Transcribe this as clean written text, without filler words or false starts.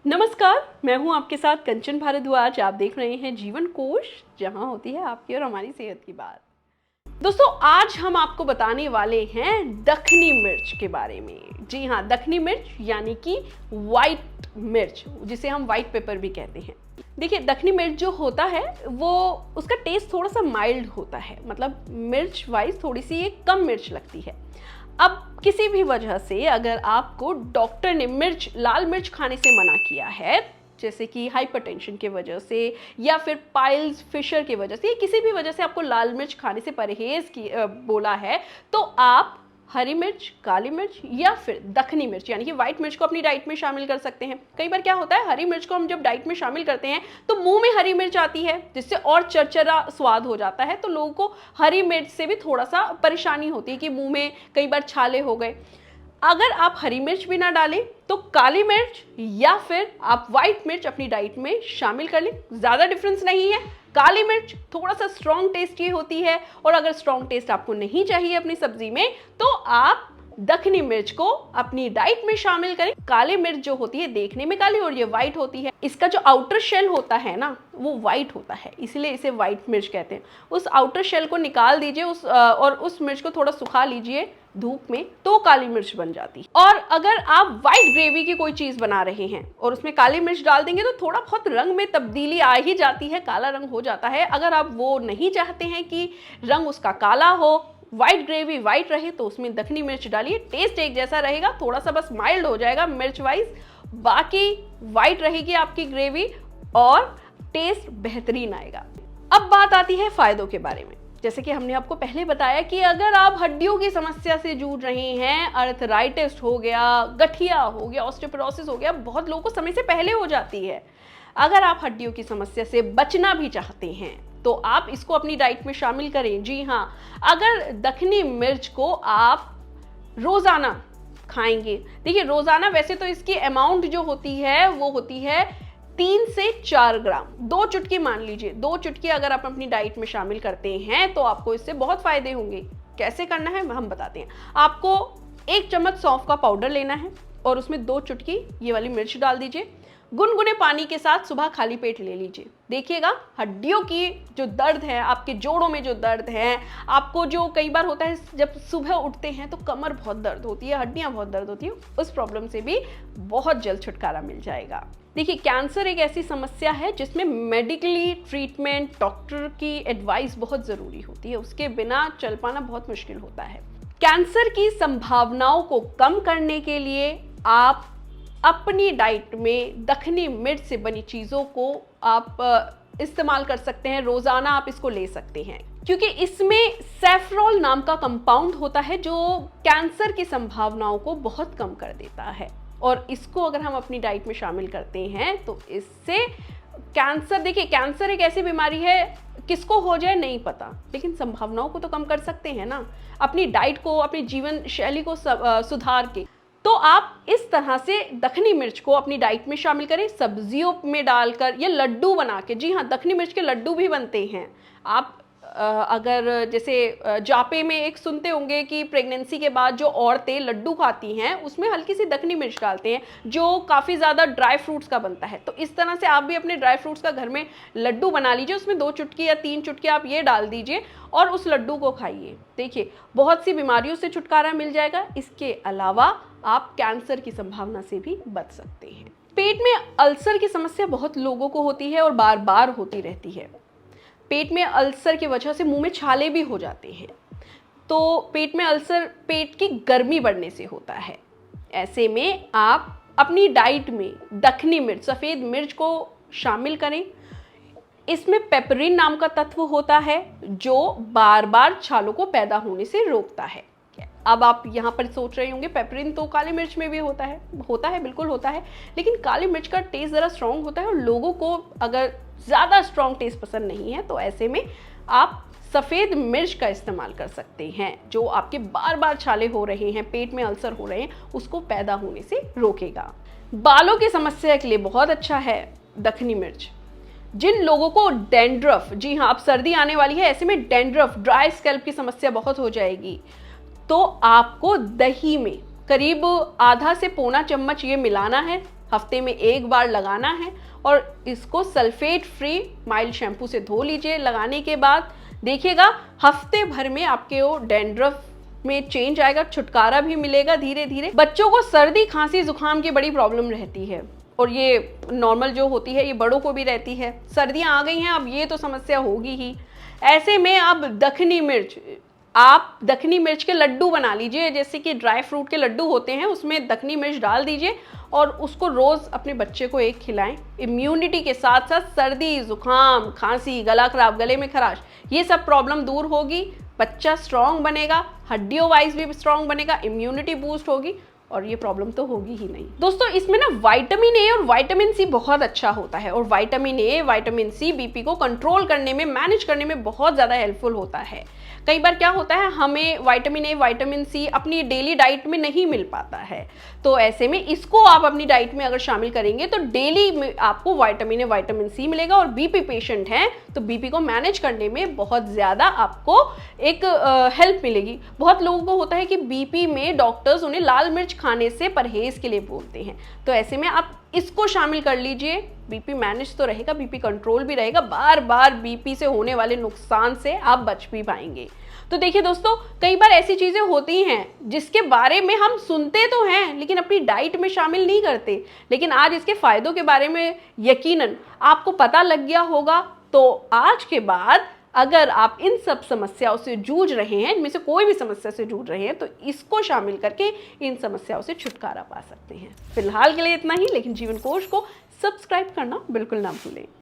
नमस्कार, मैं हूं आपके साथ कंचन भारद्वाज। आप देख रहे हैं जीवन कोश, जहां होती है आपकी और हमारी सेहत की बात। दोस्तों, आज हम आपको बताने वाले हैं दखनी मिर्च के बारे में। जी हाँ, दखनी मिर्च यानी कि वाइट मिर्च, जिसे हम वाइट पेपर भी कहते हैं। देखिए, दखनी मिर्च जो होता है वो उसका टेस्ट थोड़ा सा माइल्ड होता है, मतलब मिर्च वाइज थोड़ी सी ये कम मिर्च लगती है। अब किसी भी वजह से अगर आपको डॉक्टर ने लाल मिर्च खाने से मना किया है, जैसे कि हाइपरटेंशन की वजह से या फिर पाइल्स फिशर की वजह से या किसी भी वजह से आपको लाल मिर्च खाने से परहेज की बोला है, तो आप हरी मिर्च, काली मिर्च या फिर दखनी मिर्च यानी कि व्हाइट मिर्च को अपनी डाइट में शामिल कर सकते हैं। कई बार क्या होता है, हरी मिर्च को हम जब डाइट में शामिल करते हैं तो मुंह में हरी मिर्च आती है, जिससे और चरचरा स्वाद हो जाता है, तो लोगों को हरी मिर्च से भी थोड़ा सा परेशानी होती है कि मुंह में कई बार छाले हो गए। अगर आप हरी मिर्च भी ना डालें तो काली मिर्च या फिर आप व्हाइट मिर्च अपनी डाइट में शामिल कर लें, ज़्यादा डिफरेंस नहीं है। काली मिर्च थोड़ा सा स्ट्रॉन्ग टेस्ट की होती है, और अगर स्ट्रॉन्ग टेस्ट आपको नहीं चाहिए अपनी सब्जी में तो आप दखनी मिर्च को अपनी डाइट में शामिल करें। काली मिर्च जो होती है देखने में काली और ये व्हाइट होती है, इसका जो आउटर शेल होता है ना वो व्हाइट होता है, इसलिए इसे व्हाइट मिर्च कहते हैं। उस आउटर शेल को निकाल दीजिए और उस मिर्च को थोड़ा सुखा लीजिए धूप में, तो काली मिर्च बन जाती है। और अगर आप व्हाइट ग्रेवी की कोई चीज बना रहे हैं और उसमें काली मिर्च डाल देंगे तो थोड़ा बहुत रंग में तब्दीली आ ही जाती है, काला रंग हो जाता है। अगर आप वो नहीं चाहते हैं कि रंग उसका काला हो, व्हाइट ग्रेवी व्हाइट रहे, तो उसमें दखनी मिर्च डालिए। टेस्ट एक जैसा रहेगा, थोड़ा सा बस माइल्ड हो जाएगा मिर्च वाइज, बाकी व्हाइट रहेगी आपकी ग्रेवी और टेस्ट बेहतरीन आएगा। अब बात आती है फायदों के बारे में। जैसे कि हमने आपको पहले बताया कि अगर आप हड्डियों की समस्या से जूझ रहे हैं, अर्थराइटिस हो गया, गठिया हो गया, ऑस्टियोपोरोसिस हो गया, बहुत लोगों को समय से पहले हो जाती है। अगर आप हड्डियों की समस्या से बचना भी चाहते हैं तो आप इसको अपनी डाइट में शामिल करें। जी हाँ, अगर दखनी मिर्च को आप रोजाना खाएंगे, देखिए रोजाना वैसे तो इसकी अमाउंट जो होती है वो होती है 3 से 4 ग्राम, 2 चुटकी मान लीजिए, 2 चुटकी अगर आप अपनी डाइट में शामिल करते हैं तो आपको इससे बहुत फायदे होंगे। कैसे करना है हम बताते हैं। आपको 1 चम्मच सौंफ का पाउडर लेना है और उसमें 2 चुटकी ये वाली मिर्च डाल दीजिए। गुनगुने पानी के साथ सुबह खाली पेट ले लीजिए। देखिएगा हड्डियों की जो दर्द है, आपके जोड़ों में जो दर्द है, आपको जो कई बार होता है जब सुबह उठते हैं तो कमर बहुत दर्द होती है, हड्डियां बहुत दर्द होती है, उस प्रॉब्लम से भी बहुत जल्द छुटकारा मिल जाएगा। देखिए, कैंसर एक ऐसी समस्या है जिसमें मेडिकली ट्रीटमेंट, डॉक्टर की एडवाइस बहुत ज़रूरी होती है, उसके बिना चल पाना बहुत मुश्किल होता है। कैंसर की संभावनाओं को कम करने के लिए आप अपनी डाइट में दखनी मिर्च से बनी चीज़ों को आप इस्तेमाल कर सकते हैं। रोज़ाना आप इसको ले सकते हैं, क्योंकि इसमें सैफ्रॉल नाम का कंपाउंड होता है जो कैंसर की संभावनाओं को बहुत कम कर देता है। और इसको अगर हम अपनी डाइट में शामिल करते हैं तो इससे कैंसर, देखिए कैंसर एक ऐसी बीमारी है, किसको हो जाए नहीं पता, लेकिन संभावनाओं को तो कम कर सकते हैं ना, अपनी डाइट को, अपनी जीवन शैली को सुधार के। तो आप इस तरह से दखनी मिर्च को अपनी डाइट में शामिल करें, सब्जियों में डालकर या लड्डू बना के। जी हाँ, दखनी मिर्च के लड्डू भी बनते हैं। आप अगर जैसे जापे में एक सुनते होंगे कि प्रेगनेंसी के बाद जो औरतें लड्डू खाती हैं उसमें हल्की सी दखनी मिर्च डालते हैं, जो काफ़ी ज़्यादा ड्राई फ्रूट्स का बनता है। तो इस तरह से आप भी अपने ड्राई फ्रूट्स का घर में लड्डू बना लीजिए, उसमें 2 चुटकी या 3 चुटकी आप ये डाल दीजिए और उस लड्डू को खाइए। देखिए, बहुत सी बीमारियों से छुटकारा मिल जाएगा। इसके अलावा आप कैंसर की संभावना से भी बच सकते हैं। पेट में अल्सर की समस्या बहुत लोगों को होती है और बार बार होती रहती है। पेट में अल्सर की वजह से मुंह में छाले भी हो जाते हैं। तो पेट में अल्सर पेट की गर्मी बढ़ने से होता है। ऐसे में आप अपनी डाइट में दखनी मिर्च, सफ़ेद मिर्च को शामिल करें। इसमें पेपरिन नाम का तत्व होता है जो बार बार छालों को पैदा होने से रोकता है। अब आप यहाँ पर सोच रहे होंगे पेपरिन तो काली मिर्च में भी होता है, बिल्कुल होता है, लेकिन काली मिर्च का टेस्ट ज़रा स्ट्रॉन्ग होता है और लोगों को अगर ज़्यादा स्ट्रॉन्ग टेस्ट पसंद नहीं है तो ऐसे में आप सफ़ेद मिर्च का इस्तेमाल कर सकते हैं, जो आपके बार बार छाले हो रहे हैं, पेट में अल्सर हो रहे हैं, उसको पैदा होने से रोकेगा। बालों की समस्या के लिए बहुत अच्छा है दखनी मिर्च। जिन लोगों को डैंड्रफ, जी हाँ, अब सर्दी आने वाली है, ऐसे में डैंड्रफ, ड्राई स्कैल्प की समस्या बहुत हो जाएगी, तो आपको दही में करीब आधा से पौना चम्मच ये मिलाना है, हफ्ते में 1 बार लगाना है और इसको सल्फेट फ्री माइल्ड शैम्पू से धो लीजिए। लगाने के बाद देखिएगा हफ्ते भर में आपके वो डैंड्रफ में चेंज आएगा, छुटकारा भी मिलेगा धीरे धीरे। बच्चों को सर्दी खांसी जुकाम की बड़ी प्रॉब्लम रहती है और ये नॉर्मल जो होती है ये बड़ों को भी रहती है। सर्दियां आ गई हैं, अब ये तो समस्या होगी ही। ऐसे में अब आप दखनी मिर्च के लड्डू बना लीजिए, जैसे कि ड्राई फ्रूट के लड्डू होते हैं उसमें दखनी मिर्च डाल दीजिए और उसको रोज़ अपने बच्चे को एक खिलाएं। इम्यूनिटी के साथ साथ सर्दी जुकाम खांसी गला खराब गले में खराश ये सब प्रॉब्लम दूर होगी, बच्चा स्ट्रांग बनेगा, हड्डियों वाइज भी स्ट्रांग बनेगा, इम्यूनिटी बूस्ट होगी और ये प्रॉब्लम तो होगी ही नहीं। दोस्तों इसमें ना विटामिन ए और विटामिन सी बहुत अच्छा होता है और vitamin A vitamin C BP को कंट्रोल करने में मैनेज करने में बहुत ज़्यादा हेल्पफुल होता है। कई बार क्या होता है हमें विटामिन ए विटामिन सी अपनी डेली डाइट में नहीं मिल पाता है, तो ऐसे में इसको आप अपनी डाइट में अगर शामिल करेंगे तो डेली में आपको विटामिन ए विटामिन सी मिलेगा। और बीपी पेशेंट हैं तो बीपी को मैनेज करने में बहुत ज़्यादा आपको एक हेल्प मिलेगी। बहुत लोगों को होता है कि बीपी में डॉक्टर्स उन्हें लाल मिर्च खाने से परहेज के लिए बोलते हैं, तो ऐसे में आप इसको शामिल कर लीजिए। बीपी मैनेज तो रहेगा, बीपी कंट्रोल भी रहेगा, बार बार बीपी से होने वाले नुकसान से आप बच भी पाएंगे। तो देखिए दोस्तों कई बार ऐसी चीज़ें होती हैं जिसके बारे में हम सुनते तो हैं लेकिन अपनी डाइट में शामिल नहीं करते, लेकिन आज इसके फ़ायदों के बारे में यकीनन आपको पता लग गया होगा। तो आज के बाद अगर आप इन सब समस्याओं से जूझ रहे हैं, इनमें से कोई भी समस्या से जूझ रहे हैं, तो इसको शामिल करके इन समस्याओं से छुटकारा पा सकते हैं। फिलहाल के लिए इतना ही, लेकिन जीवन कोश को सब्सक्राइब करना बिल्कुल ना भूलें।